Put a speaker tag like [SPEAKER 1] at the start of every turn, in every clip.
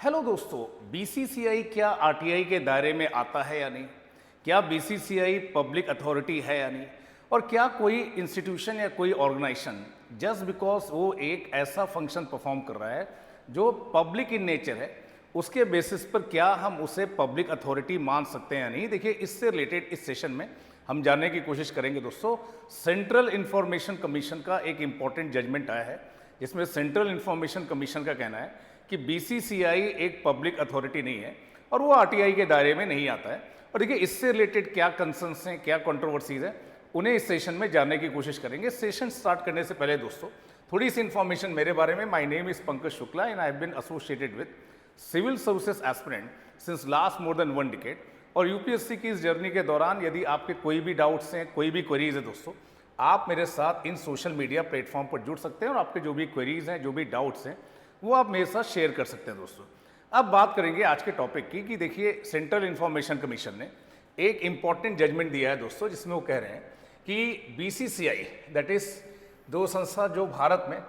[SPEAKER 1] Hello दोस्तों, BCCI क्या RTI के दायरे में आता है या नहीं? क्या बीसीसीआई पब्लिक अथॉरिटी है या नहीं? और क्या कोई इंस्टीट्यूशन या कोई ऑर्गेनाइजेशन जस्ट बिकॉज वो एक ऐसा फंक्शन परफॉर्म कर रहा है जो पब्लिक इन नेचर है, उसके बेसिस पर क्या हम उसे पब्लिक अथॉरिटी मान सकते हैं या नहीं? देखिए, इससे रिलेटेड इस सेशन में हम जानने की कोशिश करेंगे दोस्तों। सेंट्रल इंफॉर्मेशन कमीशन का एक इंपॉर्टेंट जजमेंट आया है जिसमें सेंट्रल इंफॉर्मेशन कमीशन का कहना है कि बीसीसीआई एक पब्लिक अथॉरिटी नहीं है और वो आरटीआई के दायरे में नहीं आता है। और देखिए, इससे रिलेटेड क्या कंसर्न्स हैं, क्या कंट्रोवर्सीज हैं, उन्हें इस सेशन में जानने की कोशिश करेंगे। सेशन स्टार्ट करने से पहले दोस्तों थोड़ी सी इन्फॉर्मेशन मेरे बारे में। My name is Pankaj Shukla and I have been associated with civil services aspirant since last more than 1 decade. और यूपीएससी की इस जर्नी के दौरान यदि आपके कोई भी डाउट्स हैं, कोई भी क्वेरीज है दोस्तों, आप मेरे साथ इन सोशल मीडिया प्लेटफॉर्म पर जुड़ सकते हैं और आपके जो भी क्वेरीज हैं, जो भी डाउट्स हैं, वो आप मेरे साथ शेयर कर सकते हैं दोस्तों। अब बात करेंगे आज के टॉपिक की कि देखिए, सेंट्रल इंफॉर्मेशन कमीशन ने एक इंपॉर्टेंट जजमेंट दिया है दोस्तों, जिसमें वो कह रहे हैं कि बीसीसीआई दैट इज दो संस्था जो भारत में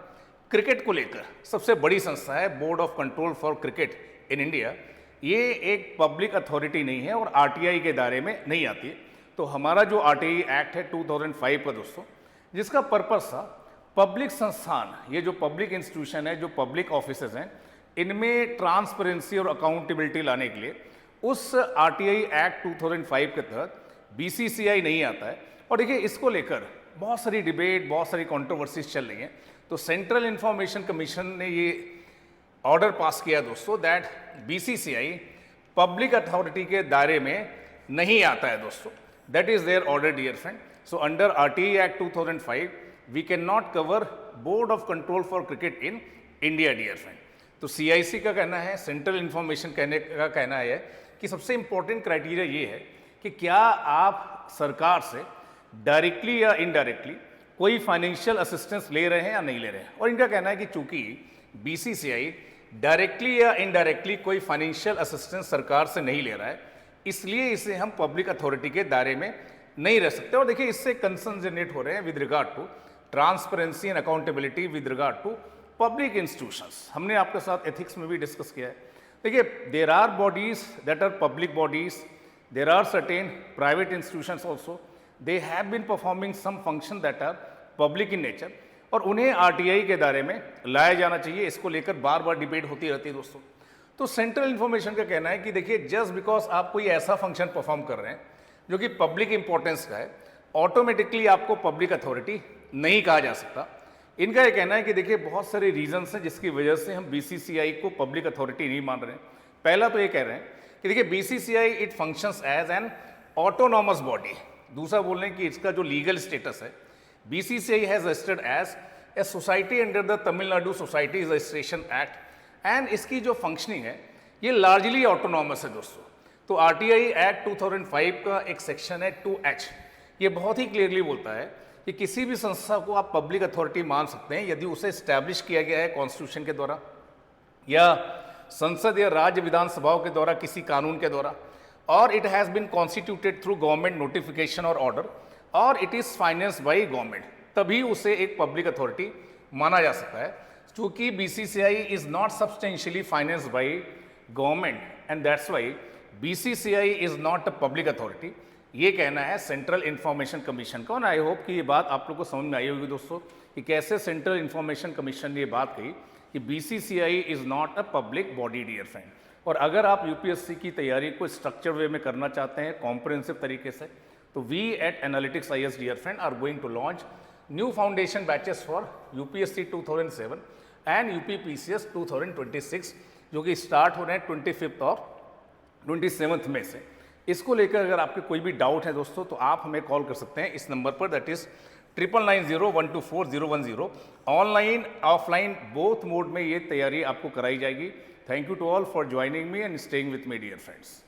[SPEAKER 1] क्रिकेट को लेकर सबसे बड़ी संस्था है, board of control for cricket in India, ये एक पब्लिक अथॉरिटी नहीं है और आरटीआई के दायरे में नहीं आती है। तो हमारा जो आरटीआई एक्ट है 2005 का दोस्तों, जिसका पर्पस था पब्लिक संस्थान, ये जो पब्लिक इंस्टीट्यूशन है, जो पब्लिक ऑफिसेज हैं, इनमें ट्रांसपेरेंसी और अकाउंटेबिलिटी लाने के लिए उस आरटीआई एक्ट 2005 के तहत बीसीसीआई नहीं आता है। और देखिए, इसको लेकर बहुत सारी डिबेट, बहुत सारी कंट्रोवर्सीज चल रही हैं। तो सेंट्रल इंफॉर्मेशन कमीशन ने ये ऑर्डर पास किया दोस्तों दैट बीसीसीआई पब्लिक अथॉरिटी के दायरे में नहीं आता है दोस्तों। That is their order dear friend. So under RTI act 2005 we can not cover board of control for cricket in India dear friend. तो सीआईसी का कहना है, सेंट्रल इंफॉर्मेशन का कहना है कि सबसे इंपॉर्टेंट क्राइटेरिया ये है कि क्या आप सरकार से डायरेक्टली या इनडायरेक्टली कोई फाइनेंशियल असिस्टेंस ले रहे हैं या नहीं ले रहे हैं। और इनका कहना है कि चूंकि बीसीसीआई डायरेक्टली या इनडायरेक्टली कोई फाइनेंशियल असिस्टेंस सरकार से नहीं ले रहा है, इसलिए इसे हम पब्लिक अथॉरिटी के दायरे में नहीं रह सकते। और देखिए, इससे कंसर्न जनरेट हो रहे हैं with regard to transparency and accountability with regard to public institutions. हमने आपके साथ एथिक्स में भी डिस्कस किया है। देखिए, there are bodies that are public bodies, there are certain private institutions also, they have been performing some function that are public in nature, और उन्हें आरटीआई के दायरे में लाया जाना चाहिए। इसको लेकर बार बार डिबेट होती रहती है दोस्तों। तो सेंट्रल इंफॉर्मेशन का कहना है कि देखिए, जस्ट बिकॉज आप कोई ऐसा फंक्शन परफॉर्म कर रहे हैं जो कि पब्लिक इंपॉर्टेंस का है, ऑटोमेटिकली आपको पब्लिक अथॉरिटी नहीं कहा जा सकता। इनका यह कहना है कि देखिए, बहुत सारे रीजंस हैं जिसकी वजह से हम बीसीसीआई को पब्लिक अथॉरिटी नहीं मान रहे हैं। पहला तो ये कह रहे हैं कि देखिए, BCCI it functions as an autonomous body. दूसरा बोल रहे हैं कि इसका जो लीगल स्टेटस है, BCCI has registered as a society under the Tamil Nadu societies registration act, and इसकी जो फंक्शनिंग है ये लार्जली ऑटोनॉमस है दोस्तों। तो आरटीआई एक्ट 2005 का एक सेक्शन है 2H, ये बहुत ही क्लियरली बोलता है कि किसी भी संस्था को आप पब्लिक अथॉरिटी मान सकते हैं यदि उसे एस्टैब्लिश किया गया है कॉन्स्टिट्यूशन के द्वारा या संसद या राज्य विधानसभाओं के द्वारा, किसी कानून के द्वारा, और it has been constituted through government notification और ऑर्डर, और it is financed by government, तभी उसे एक पब्लिक अथॉरिटी माना जा सकता है। क्योंकि BCCI is not substantially financed by government and that's why BCCI is not a public authority. ये कहना है सेंट्रल इंफॉर्मेशन कमीशन का। और आई होप कि ये बात आप लोग को समझ में आई होगी दोस्तों कि कैसे सेंट्रल इंफॉर्मेशन कमीशन ने ये बात कही कि BCCI is not a public body dear friend. और अगर आप यूपीएससी की तैयारी को स्ट्रक्चर वे में करना चाहते हैं, कॉम्प्रिहेंसिव तरीके से, तो we at analytics IAS dear friend are going to launch new foundation batches for UPSC 2007 and UPPCS 2026, जो कि स्टार्ट हो रहे हैं 25 और 27 में से। इसको लेकर अगर आपके कोई भी डाउट है दोस्तों, तो आप हमें कॉल कर सकते हैं इस नंबर पर, that is 9990124010। Online offline both mode में ये तैयारी आपको कराई जाएगी। Thank you to all for joining me and staying with me dear friends.